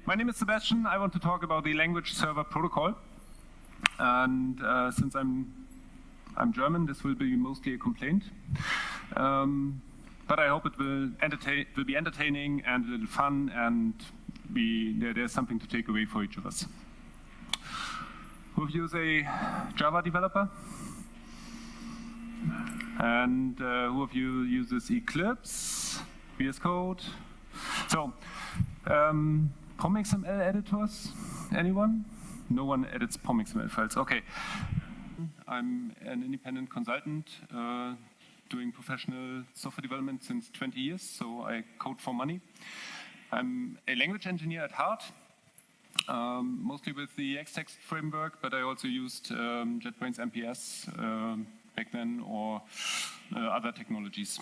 My name is Sebastian. I want to talk about the language server protocol. And since I'm German, this will be mostly a complaint. But I hope it will be entertaining and a little fun, and there's something to take away for each of us. Who of you is a Java developer? And who of you uses Eclipse, VS Code? So, POM.XML editors, anyone? No one edits POM.XML files, okay. I'm an independent consultant doing professional software development since 20 years, so I code for money. I'm a language engineer at heart, mostly with the Xtext framework, but I also used JetBrains MPS back then, or other technologies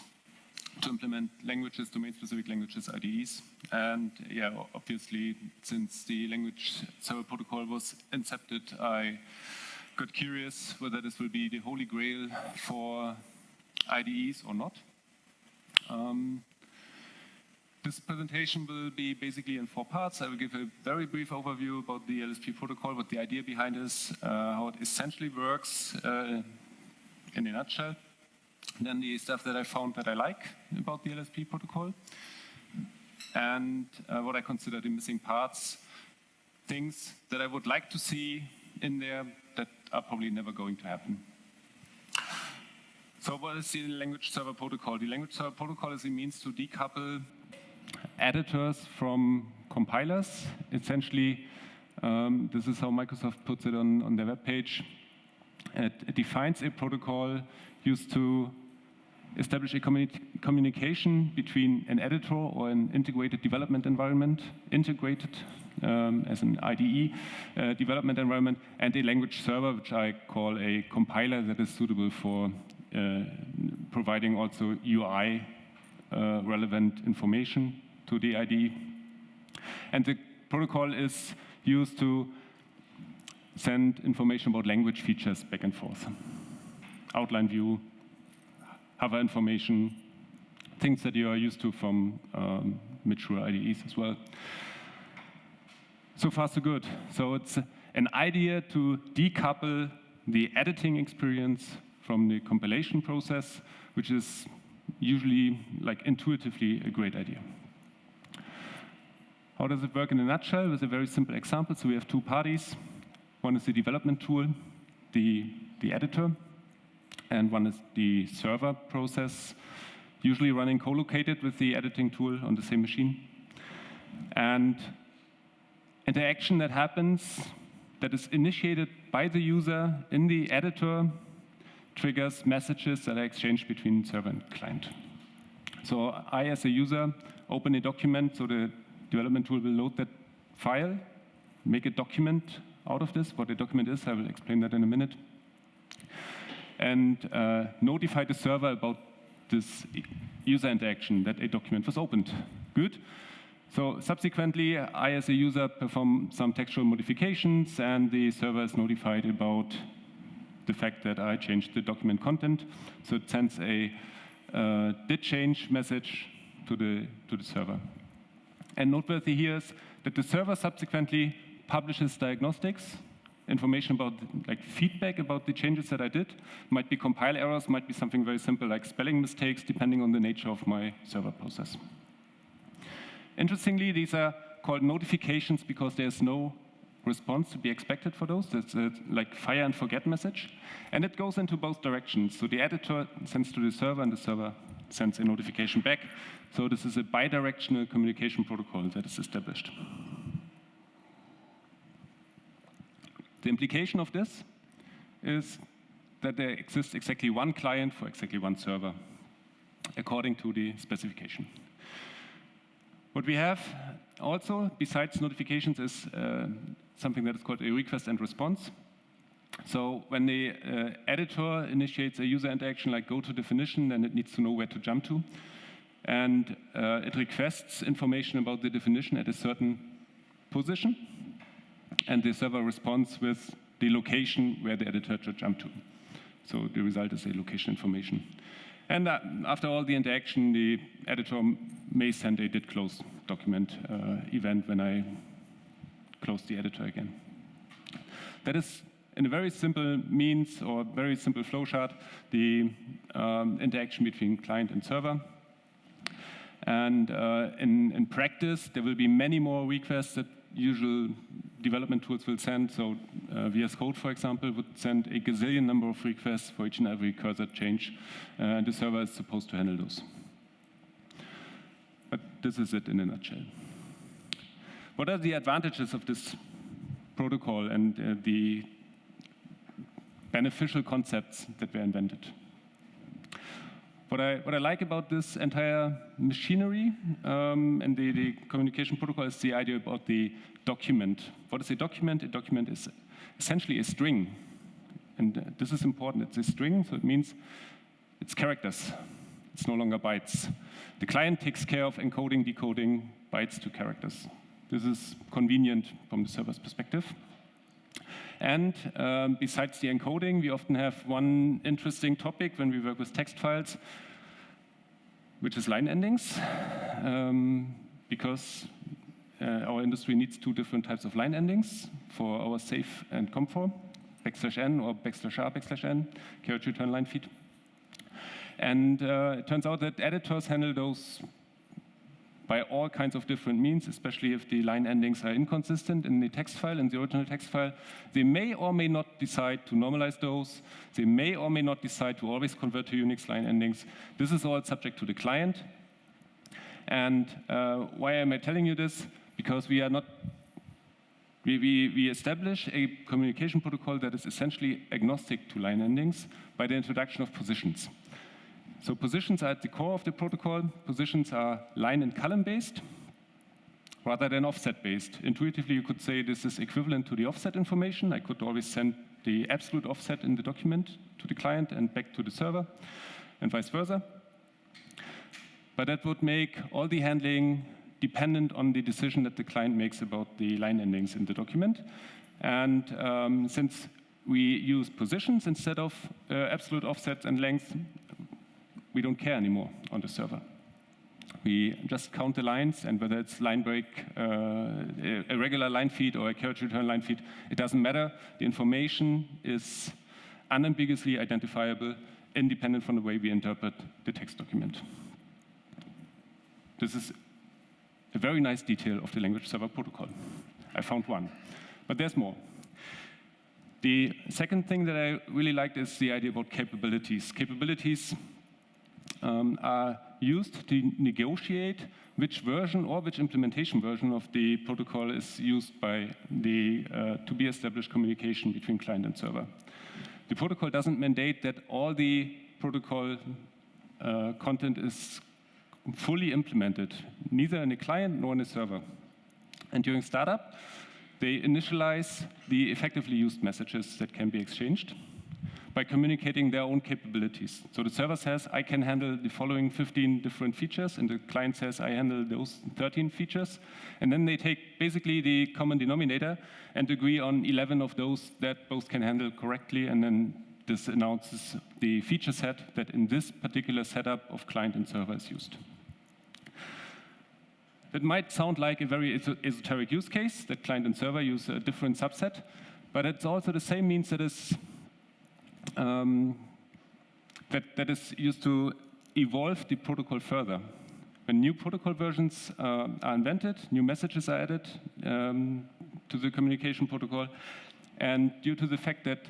to implement languages, domain-specific languages, IDEs. And yeah, obviously, since the language server protocol was incepted, I got curious whether this will be the holy grail for IDEs or not. This presentation will be basically in 4 parts. I will give a very brief overview about the LSP protocol, what the idea behind is, how it essentially works in a nutshell. Then the stuff that I found that I like about the LSP protocol, and what I consider the missing parts, things that I would like to see in there that are probably never going to happen. So what is the language server protocol? The language server protocol is a means to decouple editors from compilers. Essentially, this is how Microsoft puts it on their web page. It defines a protocol used to establish a communication between an editor or an integrated development environment, integrated as an IDE development environment, and a language server, which I call a compiler that is suitable for providing also UI relevant information to the IDE. And the protocol is used to send information about language features back and forth. Outline view, hover information, things that you are used to from mature IDEs as well. So far, so good. So it's an idea to decouple the editing experience from the compilation process, which is usually, like, intuitively a great idea. How does it work in a nutshell? With a very simple example. So we have 2 parties. One is the development tool, the editor, and one is the server process, usually running co-located with the editing tool on the same machine. And interaction that happens, that is initiated by the user in the editor, triggers messages that are exchanged between server and client. So I, as a user, open a document, so the development tool will load that file, make a document out of this. What the document is, I will explain that in a minute. And notify the server about this user interaction, that a document was opened. Good. So subsequently, I as a user perform some textual modifications, and the server is notified about the fact that I changed the document content. So it sends a did change message to the server. And noteworthy here is that the server subsequently publishes diagnostics, information about, like, feedback about the changes that I did. Might be compile errors, might be something very simple like spelling mistakes, depending on the nature of my server process. Interestingly, these are called notifications because there's no response to be expected for those. It's like fire and forget message. And it goes into both directions. So the editor sends to the server, and the server sends a notification back. So this is a bidirectional communication protocol that is established. The implication of this is that there exists exactly one client for exactly one server, according to the specification. What we have also, besides notifications, is something that is called a request and response. So when the editor initiates a user interaction like go to definition, then it needs to know where to jump to. And it requests information about the definition at a certain position. And the server responds with the location where the editor should jump to. So the result is a location information. And after all the interaction, the editor may send a did close document event when I close the editor again. That is, in a very simple means or very simple flowchart, the interaction between client and server. And in practice, there will be many more requests that usual development tools will send. So VS Code, for example, would send a gazillion number of requests for each and every cursor change. The server is supposed to handle those. But this is it in a nutshell. What are the advantages of this protocol and the beneficial concepts that were invented? What I like about this entire machinery and the communication protocol is the idea about the document. What is a document? A document is essentially a string. And this is important. It's a string, so it means it's characters. It's no longer bytes. The client takes care of encoding, decoding bytes to characters. This is convenient from the server's perspective. And besides the encoding, we often have one interesting topic when we work with text files, which is line endings, because our industry needs two different types of line endings for our safe and comfort, \n or \r/n, carriage return line feed. And it turns out that editors handle those by all kinds of different means, especially if the line endings are inconsistent in the text file, in the original text file. They may or may not decide to normalize those. They may or may not decide to always convert to Unix line endings. This is all subject to the client. And why am I telling you this? Because we are not, we establish a communication protocol that is essentially agnostic to line endings by the introduction of positions. So positions are at the core of the protocol. Positions are line and column based rather than offset based. Intuitively, you could say this is equivalent to the offset information. I could always send the absolute offset in the document to the client and back to the server, and vice versa. But that would make all the handling dependent on the decision that the client makes about the line endings in the document. And since we use positions instead of absolute offsets and lengths, we don't care anymore on the server. We just count the lines, and whether it's line break, a regular line feed or a carriage return line feed, it doesn't matter. The information is unambiguously identifiable, independent from the way we interpret the text document. This is a very nice detail of the language server protocol. I found one, but there's more. The second thing that I really liked is the idea about capabilities. Capabilities are used to negotiate which version or which implementation version of the protocol is used by the to-be-established communication between client and server. The protocol doesn't mandate that all the protocol content is fully implemented, neither in the client nor in the server. And during startup, they initialize the effectively used messages that can be exchanged by communicating their own capabilities. So the server says, I can handle the following 15 different features, and the client says, I handle those 13 features. And then they take basically the common denominator and agree on 11 of those that both can handle correctly, and then this announces the feature set that in this particular setup of client and server is used. It might sound like a very esoteric use case, that client and server use a different subset, but it's also the same means that is that is used to evolve the protocol further. When new protocol versions are invented, new messages are added to the communication protocol, and due to the fact that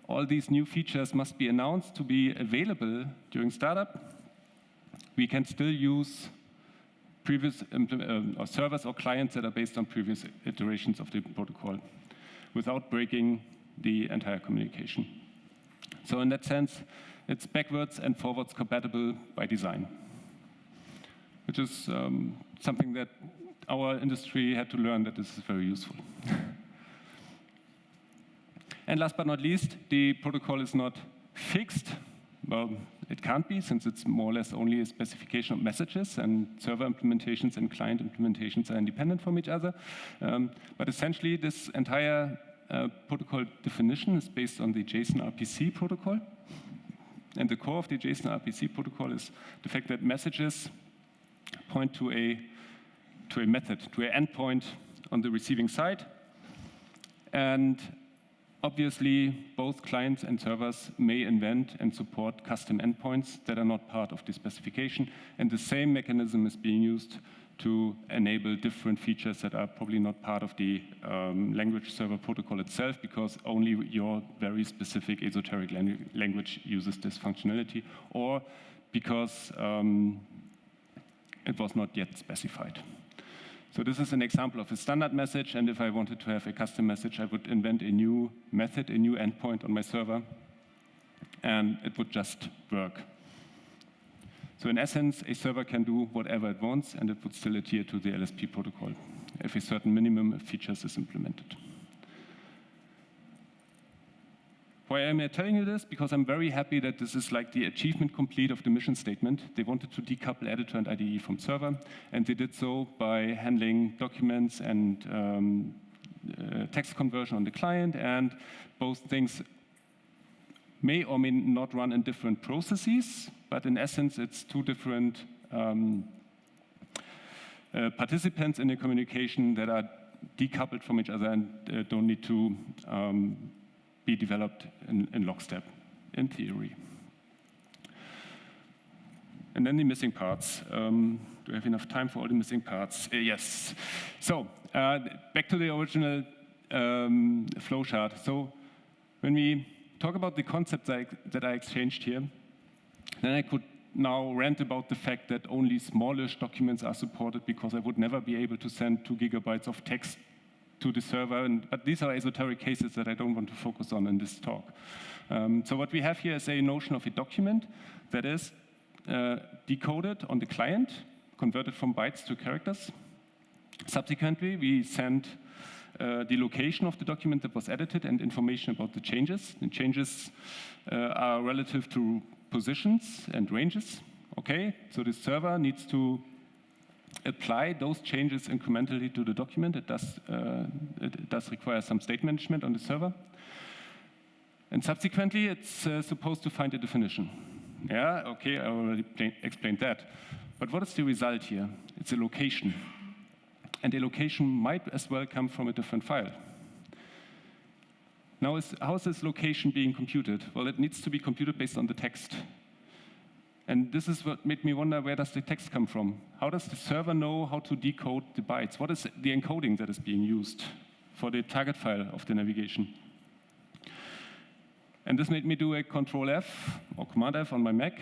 all these new features must be announced to be available during startup, we can still use previous or servers or clients that are based on previous iterations of the protocol without breaking the entire communication. So in that sense, it's backwards and forwards compatible by design, which is something that our industry had to learn that this is very useful. And last but not least, the protocol is not fixed. Well, it can't be, since it's more or less only a specification of messages, and server implementations and client implementations are independent from each other. But essentially, this entire protocol definition is based on the JSON RPC protocol. And the core of the JSON RPC protocol is the fact that messages point to a method, to an endpoint on the receiving side. And obviously, both clients and servers may invent and support custom endpoints that are not part of the specification. And the same mechanism is being used to enable different features that are probably not part of the language server protocol itself, because only your very specific esoteric language uses this functionality, or because it was not yet specified. So this is an example of a standard message, and if I wanted to have a custom message, I would invent a new method, a new endpoint on my server, and it would just work. So in essence, a server can do whatever it wants, and it would still adhere to the LSP protocol if a certain minimum of features is implemented. Why am I telling you this? Because I'm very happy that this is like the achievement complete of the mission statement. They wanted to decouple editor and IDE from server, and they did so by handling documents and text conversion on the client, and both things may or may not run in different processes, but in essence, it's two different participants in the communication that are decoupled from each other and don't need to be developed in lockstep, in theory. And then the missing parts. Do I have enough time for all the missing parts? Yes. So back to the original flowchart. So when we talk about the concepts that I exchanged here, then I could now rant about the fact that only smallish documents are supported, because I would never be able to send 2 gigabytes of text to the server, but these are esoteric cases that I don't want to focus on in this talk. So what we have here is a notion of a document that is decoded on the client, converted from bytes to characters. Subsequently, we send the location of the document that was edited and information about the changes. The changes are relative to positions and ranges. Okay, so the server needs to apply those changes incrementally to the document. It does require some state management on the server. And subsequently, it's supposed to find a definition. Yeah, okay, I already explained that. But what is the result here? It's a location. And a location might as well come from a different file. Now, how is this location being computed? Well, it needs to be computed based on the text. And this is what made me wonder, where does the text come from? How does the server know how to decode the bytes? What is the encoding that is being used for the target file of the navigation? And this made me do a Control F or Command F on my Mac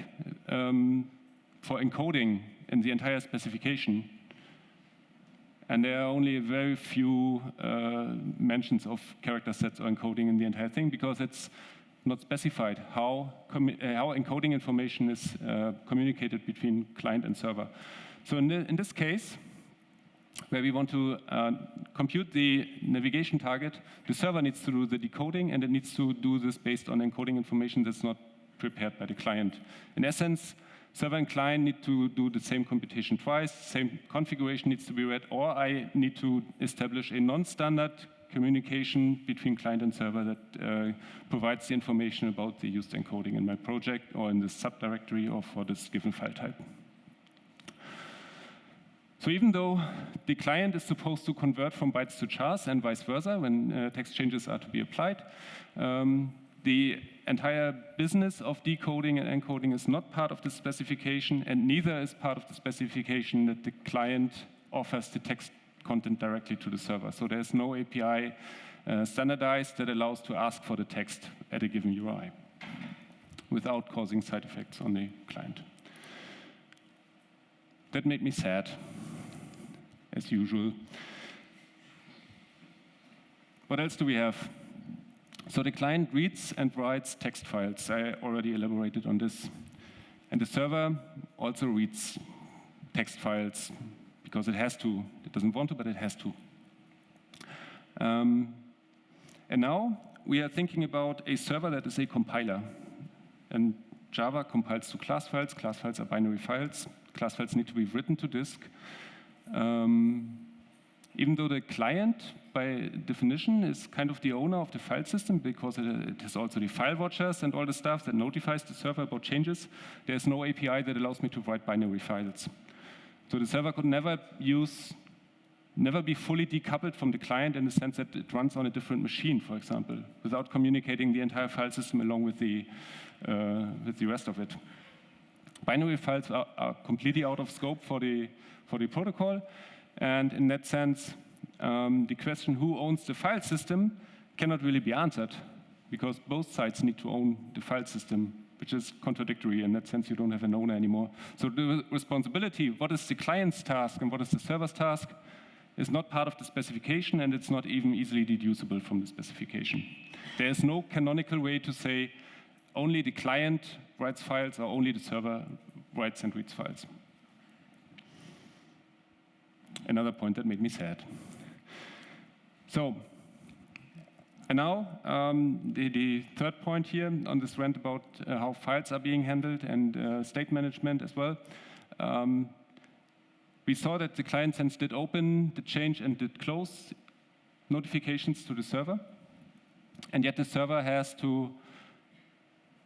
for encoding in the entire specification. And there are only very few mentions of character sets or encoding in the entire thing, because it's not specified how encoding information is communicated between client and server. So in this case, where we want to compute the navigation target, the server needs to do the decoding, and it needs to do this based on encoding information that's not prepared by the client. In essence, server and client need to do the same computation twice, same configuration needs to be read, or I need to establish a non-standard communication between client and server that provides the information about the used encoding in my project or in this subdirectory or for this given file type. So even though the client is supposed to convert from bytes to chars and vice versa when text changes are to be applied, the entire business of decoding and encoding is not part of the specification, and neither is part of the specification that the client offers the text content directly to the server. So there's no API standardized that allows to ask for the text at a given UI without causing side effects on the client. That made me sad, as usual. What else do we have? So the client reads and writes text files. I already elaborated on this. And the server also reads text files, because it has to. It doesn't want to, but it has to. And now we are thinking about a server that is a compiler. And Java compiles to class files. Class files are binary files. Class files need to be written to disk. Even though the client, by definition, is kind of the owner of the file system, because it has also the file watchers and all the stuff that notifies the server about changes, there's no API that allows me to write binary files. So the server could never use never be fully decoupled from the client in the sense that it runs on a different machine, for example, without communicating the entire file system along with the rest of it. Binary files are completely out of scope for the protocol, and in that sense, the question who owns the file system cannot really be answered, because both sides need to own the file system, which is contradictory. In that sense, you don't have an owner anymore. So the responsibility, what is the client's task and what is the server's task, is not part of the specification, and it's not even easily deducible from the specification. There is no canonical way to say only the client writes files or only the server writes and reads files. Another point that made me sad. So, and now the third point here on this rant about how files are being handled and state management as well. We saw that the client sense did open, did change, and did close notifications to the server. And yet the server has to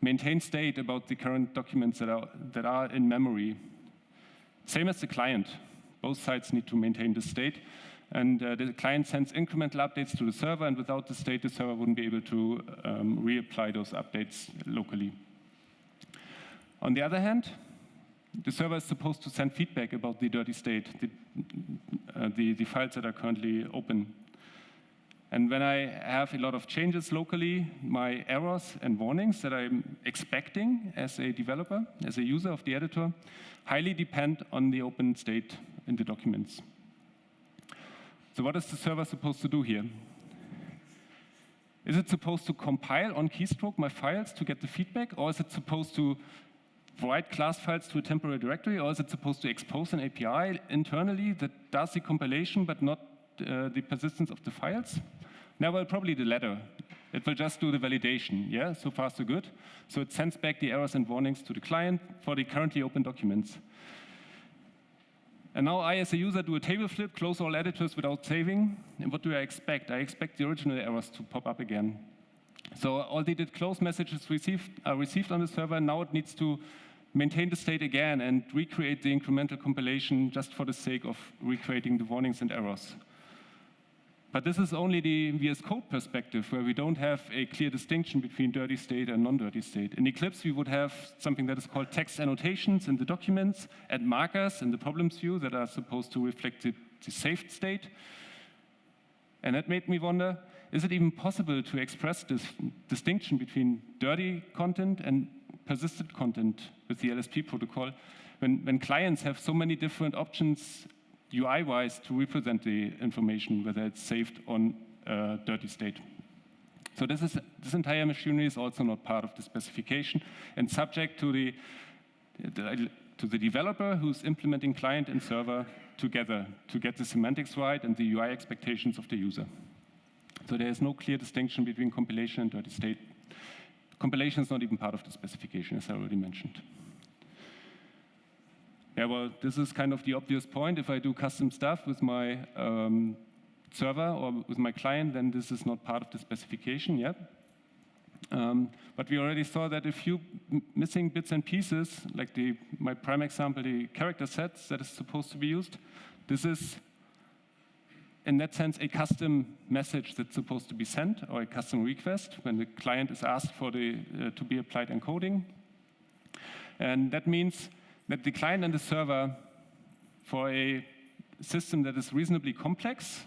maintain state about the current documents that are in memory. Same as the client. Both sides need to maintain the state. And the client sends incremental updates to the server, and without the state, the server wouldn't be able to reapply those updates locally. On the other hand, the server is supposed to send feedback about the dirty state, the files that are currently open. And when I have a lot of changes locally, my errors and warnings that I'm expecting as a developer, as a user of the editor, highly depend on the open state in the documents. So what is the server supposed to do here? Is it supposed to compile on keystroke my files to get the feedback, or is it supposed to write class files to a temporary directory, or is it supposed to expose an API internally that does the compilation but not the persistence of the files? Now, well, probably the latter. It will just do the validation, yeah? So far, so good. So it sends back the errors and warnings to the client for the currently open documents. And now I, as a user, do a table flip, close all editors without saving. And what do I expect? I expect the original errors to pop up again. So all the did close messages are received on the server. Now it needs to maintain the state again and recreate the incremental compilation just for the sake of recreating the warnings and errors. But this is only the VS Code perspective, where we don't have a clear distinction between dirty state and non-dirty state. In Eclipse, we would have something that is called text annotations in the documents and markers in the problems view that are supposed to reflect the saved state. And that made me wonder, is it even possible to express this distinction between dirty content and persistent content with the LSP protocol when clients have so many different options UI-wise to represent the information, whether it's saved on dirty state? So this entire machinery is also not part of the specification and subject to the developer who's implementing client and server together to get the semantics right and the UI expectations of the user. So there is no clear distinction between compilation and dirty state. Compilation is not even part of the specification, as I already mentioned. Yeah, well, this is kind of the obvious point. If I do custom stuff with my server or with my client, then this is not part of the specification yet. But we already saw that a few missing bits and pieces, like my prime example, the character sets that is supposed to be used, this is, in that sense, a custom message that's supposed to be sent, or a custom request when the client is asked for to be applied encoding. And that means that the client and the server, for a system that is reasonably complex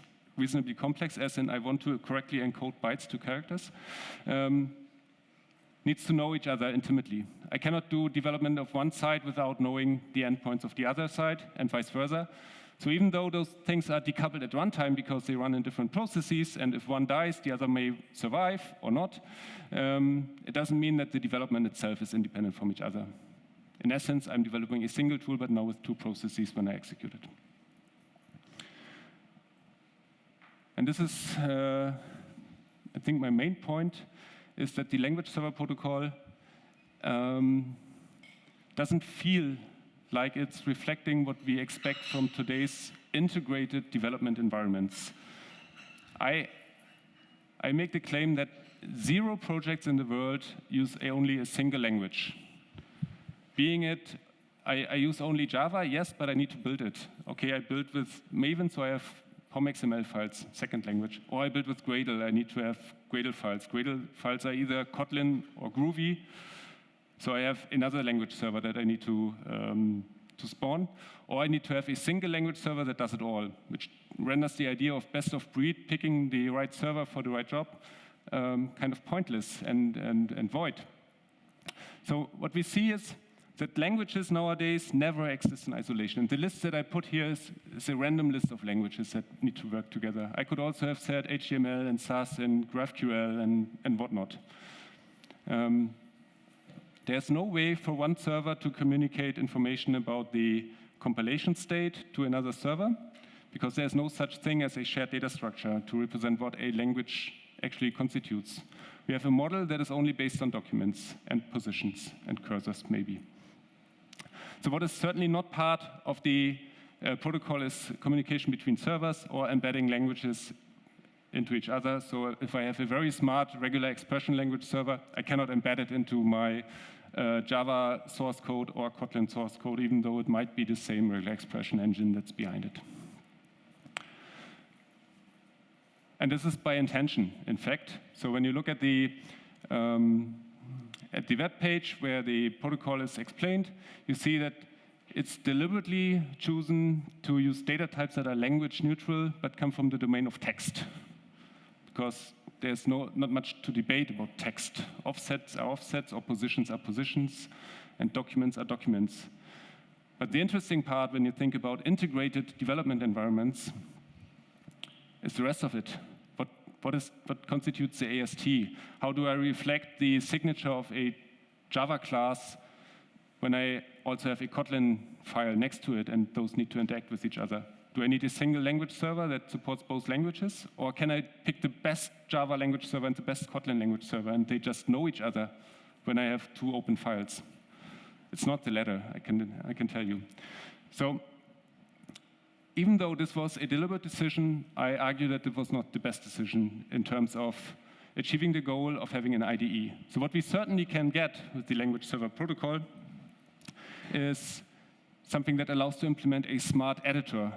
as in I want to correctly encode bytes to characters, needs to know each other intimately. I cannot do development of one side without knowing the endpoints of the other side, and vice versa. So even though those things are decoupled at runtime because they run in different processes, and if one dies, the other may survive or not, it doesn't mean that the development itself is independent from each other. In essence, I'm developing a single tool, but now with two processes when I execute it. And this is, I think my main point is that the language server protocol doesn't feel like it's reflecting what we expect from today's integrated development environments. I make the claim that 0 projects in the world use only a single language. Being it, I use only Java, yes, but I need to build it. Okay, I build with Maven, so I have POM.xml files, second language. Or I build with Gradle, I need to have Gradle files. Gradle files are either Kotlin or Groovy. So I have another language server that I need to spawn. Or I need to have a single language server that does it all, which renders the idea of best of breed, picking the right server for the right job, kind of pointless and void. So what we see is that languages nowadays never exist in isolation. And the list that I put here is a random list of languages that need to work together. I could also have said HTML and SAS and GraphQL and whatnot. There's no way for one server to communicate information about the compilation state to another server, because there's no such thing as a shared data structure to represent what a language actually constitutes. We have a model that is only based on documents and positions and cursors, maybe. So what is certainly not part of the protocol is communication between servers or embedding languages into each other. So if I have a very smart regular expression language server, I cannot embed it into my Java source code or Kotlin source code, even though it might be the same regular expression engine that's behind it. And this is by intention, in fact. So when you look at the web page where the protocol is explained, you see that it's deliberately chosen to use data types that are language neutral but come from the domain of text, because there's not much to debate about text. Offsets are offsets, or positions are positions, and documents are documents. But the interesting part when you think about integrated development environments is the rest of it. What constitutes the AST? How do I reflect the signature of a Java class when I also have a Kotlin file next to it and those need to interact with each other? Do I need a single language server that supports both languages? Or can I pick the best Java language server and the best Kotlin language server and they just know each other when I have two open files? It's not the latter, I can tell you. So even though this was a deliberate decision, I argue that it was not the best decision in terms of achieving the goal of having an IDE. So what we certainly can get with the language server protocol is something that allows to implement a smart editor.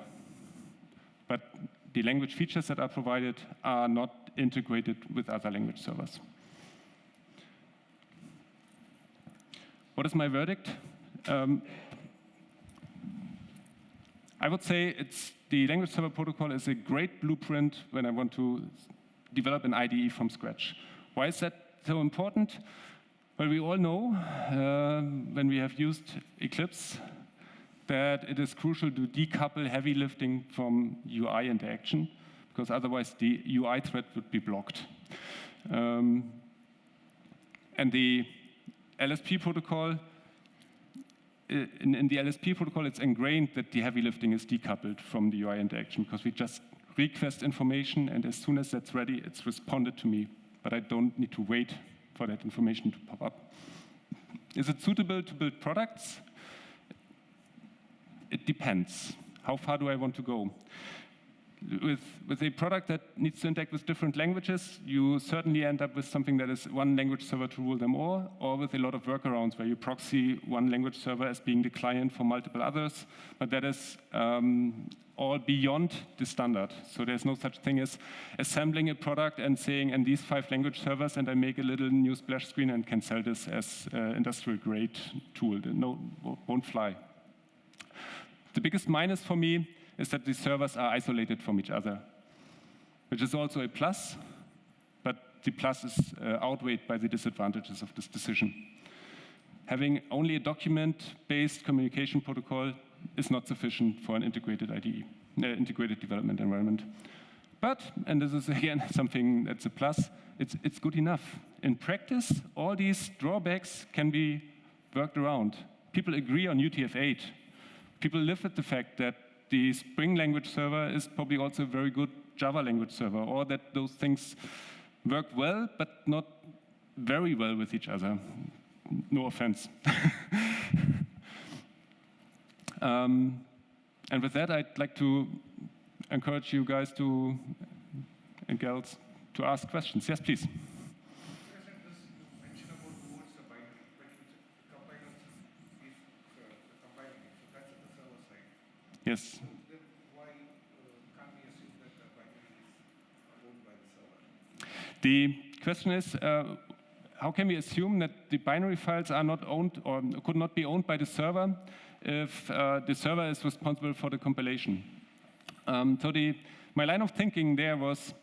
But the language features that are provided are not integrated with other language servers. What is my verdict? I would say the language server protocol is a great blueprint when I want to develop an IDE from scratch. Why is that so important? Well, we all know when we have used Eclipse that it is crucial to decouple heavy lifting from UI interaction, because otherwise the UI thread would be blocked. And the LSP protocol, in the LSP protocol, it's ingrained that the heavy lifting is decoupled from the UI interaction, because we just request information, and as soon as that's ready, it's responded to me. But I don't need to wait for that information to pop up. Is it suitable to build products? It depends. How far do I want to go? With a product that needs to interact with different languages, you certainly end up with something that is one language server to rule them all, or with a lot of workarounds where you proxy one language server as being the client for multiple others, but that is all beyond the standard. So there's no such thing as assembling a product and saying, and these 5 language servers, and I make a little new splash screen and can sell this as industrial grade tool. No, won't fly. The biggest minus for me is that the servers are isolated from each other, which is also a plus, but the plus is outweighed by the disadvantages of this decision. Having only a document-based communication protocol is not sufficient for an integrated IDE, integrated development environment. But, and this is again something that's a plus, it's good enough. In practice, all these drawbacks can be worked around. People agree on UTF-8. People live with the fact that the Spring language server is probably also a very good Java language server, or that those things work well, but not very well with each other. No offense. And with that, I'd like to encourage you guys and girls to ask questions. Yes, please. Yes. Yes. So then why can't we assume that The question is, how can we assume that the binary files are not owned or could not be owned by the server if the server is responsible for the compilation? My line of thinking there was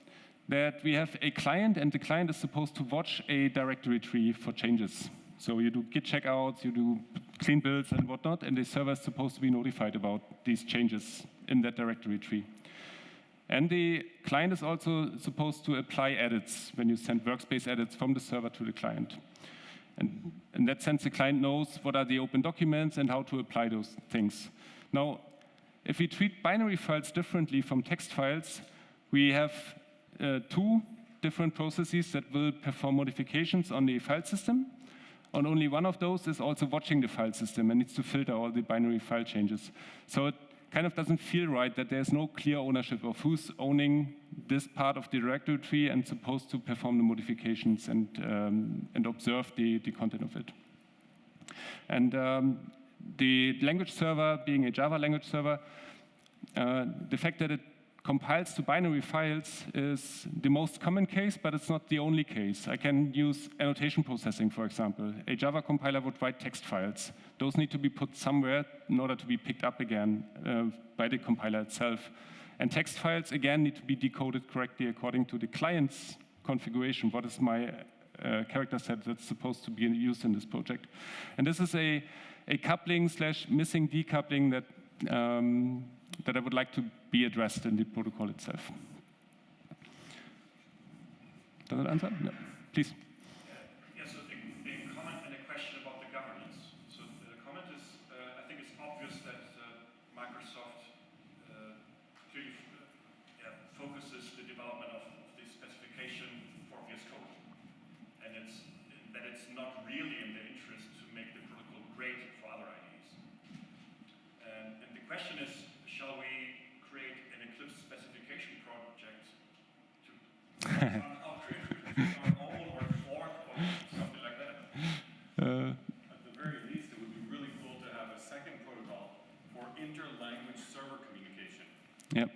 that we have a client, and the client is supposed to watch a directory tree for changes. So you do git checkouts, you do clean builds and whatnot, and the server is supposed to be notified about these changes in that directory tree. And the client is also supposed to apply edits when you send workspace edits from the server to the client. And in that sense, the client knows what are the open documents and how to apply those things. Now, if we treat binary files differently from text files, we have two different processes that will perform modifications on the file system. And only one of those is also watching the file system and needs to filter all the binary file changes. So it kind of doesn't feel right that there's no clear ownership of who's owning this part of the directory tree and supposed to perform the modifications and observe the content of it. And the language server, being a Java language server, the fact that it compiles to binary files is the most common case, but it's not the only case. I can use annotation processing, for example. A Java compiler would write text files. Those need to be put somewhere in order to be picked up again by the compiler itself. And text files, again, need to be decoded correctly according to the client's configuration. What is my character set that's supposed to be used in this project? And this is a coupling / missing decoupling that I would like to be addressed in the protocol itself. Does that answer? No. Please. Yes, so a comment and a question about the governance. So the comment is, I think it's obvious that Microsoft clearly focuses the development of the specification for VS Code. And it's not really in their interest to make the protocol great for other IDEs. And the question is, shall we create an Eclipse specification project to somehow create our own or fourth or something like that? At the very least, it would be really cool to have a second protocol for inter-language server communication. Yeah.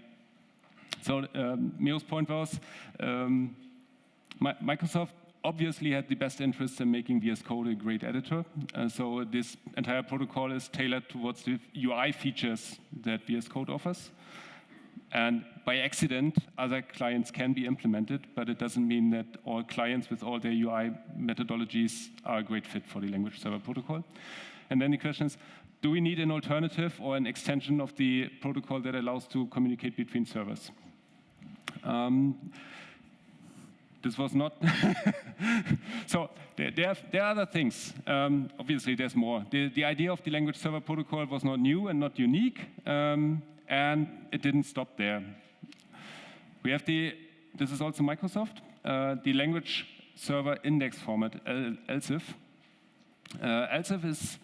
So Mio's point was, Microsoft obviously had the best interest in making VS Code a great editor. So this entire protocol is tailored towards the UI features that VS Code offers. And by accident, other clients can be implemented, but it doesn't mean that all clients with all their UI methodologies are a great fit for the language server protocol. And then the question is, do we need an alternative or an extension of the protocol that allows to communicate between servers? This was not. So there are other things. Obviously, there's more. The idea of the language server protocol was not new and not unique, and it didn't stop there. We have this is also Microsoft, the language server index format, LSIF. LSIF is,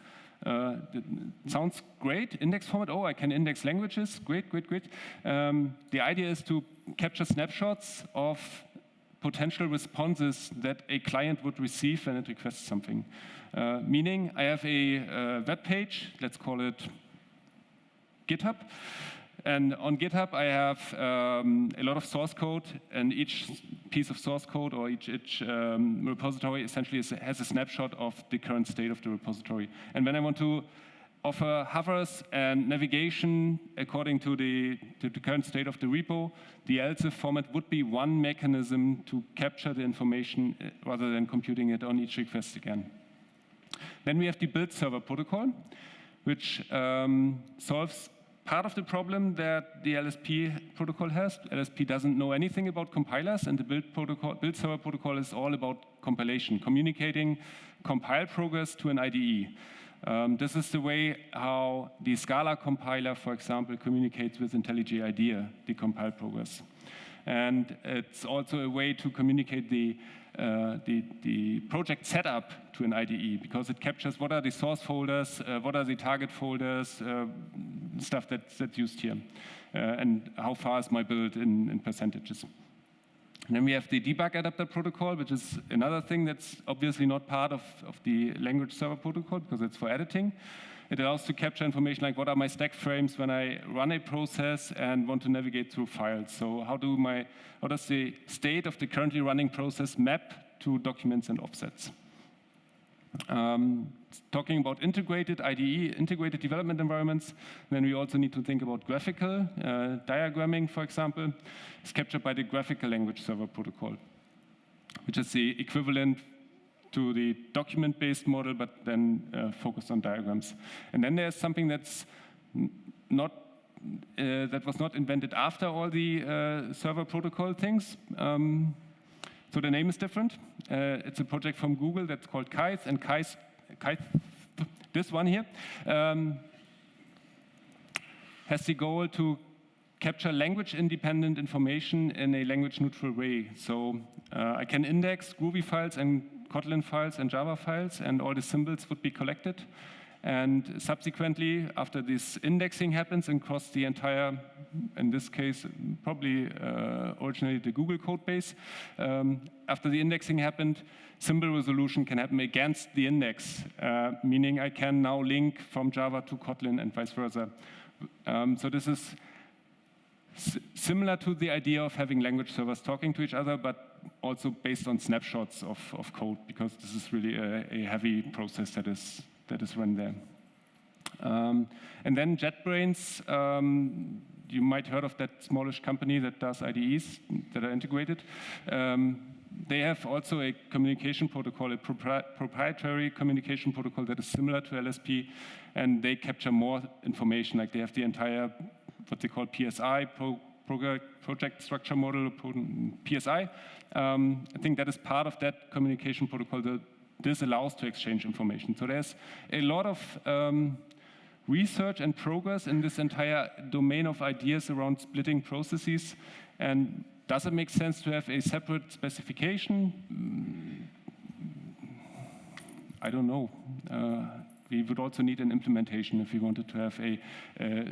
sounds great, index format. Oh, I can index languages, great. The idea is to capture snapshots of potential responses that a client would receive when it requests something. Meaning, I have a web page, let's call it GitHub. And on GitHub, I have a lot of source code, and each piece of source code or each repository essentially has a snapshot of the current state of the repository. And when I want to offer hovers and navigation according to the current state of the repo, the LSIF format would be one mechanism to capture the information rather than computing it on each request again. Then we have the build server protocol, which solves part of the problem that the LSP protocol has. LSP doesn't know anything about compilers, and the build server protocol is all about compilation, communicating compile progress to an IDE. This is the way how the Scala compiler, for example, communicates with IntelliJ IDEA, the compile progress. And it's also a way to communicate the project setup to an IDE, because it captures what are the source folders, what are the target folders, stuff that's used here, and how far is my build in percentages. And then we have the debug adapter protocol, which is another thing that's obviously not part of the language server protocol because it's for editing. It allows to capture information like what are my stack frames when I run a process and want to navigate through files. So how does the state of the currently running process map to documents and offsets? Talking about integrated IDE, integrated development environments, then we also need to think about graphical diagramming, for example. It's captured by the graphical language server protocol, which is the equivalent to the document-based model, but then focused on diagrams. And then there's something that's not that was not invented after all the server protocol things. So the name is different. It's a project from Google that's called Kite, and Kite, this one here, has the goal to capture language-independent information in a language-neutral way. So I can index Groovy files and Kotlin files and Java files, and all the symbols would be collected. And subsequently, after this indexing happens across the entire, in this case, probably originally the Google code base, after the indexing happened, symbol resolution can happen against the index, meaning I can now link from Java to Kotlin and vice versa. So this is similar to the idea of having language servers talking to each other, but also based on snapshots of code, because this is really a heavy process that is run there. And then JetBrains, you might heard of that smallish company that does IDEs that are integrated. They have also a communication protocol, a proprietary communication protocol that is similar to LSP, and they capture more information. Like they have the entire, what they call PSI, project structure model, PSI. I think that is part of that communication protocol that this allows to exchange information. So there's a lot of research and progress in this entire domain of ideas around splitting processes. And does it make sense to have a separate specification? I don't know. We would also need an implementation if we wanted to have a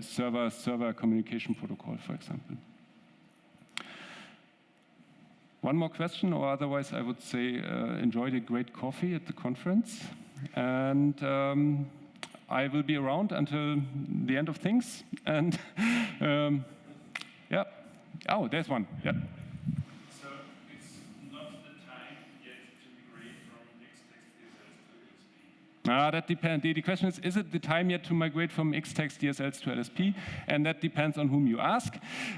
server-server communication protocol, for example. One more question, or otherwise I would say enjoy the great coffee at the conference. And I will be around until the end of things. And yeah. Oh, there's one. Yeah. So it's not the time yet to migrate from Xtext DSLs to LSP? That depends. The question is it the time yet to migrate from Xtext DSLs to LSP? And that depends on whom you ask.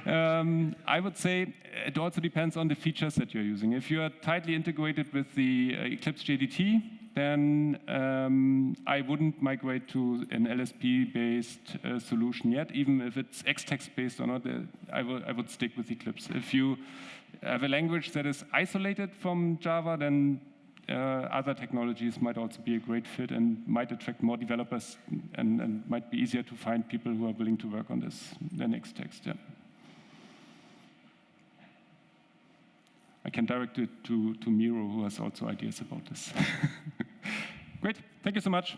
I would say it also depends on the features that you're using. If you are tightly integrated with the Eclipse JDT, then I wouldn't migrate to an LSP-based solution yet, even if it's Xtext-based or not. I would stick with Eclipse. If you have a language that is isolated from Java, then other technologies might also be a great fit and might attract more developers and might be easier to find people who are willing to work on this than Xtext. Yeah. I can direct it to Miro, who has also ideas about this. Great, thank you so much.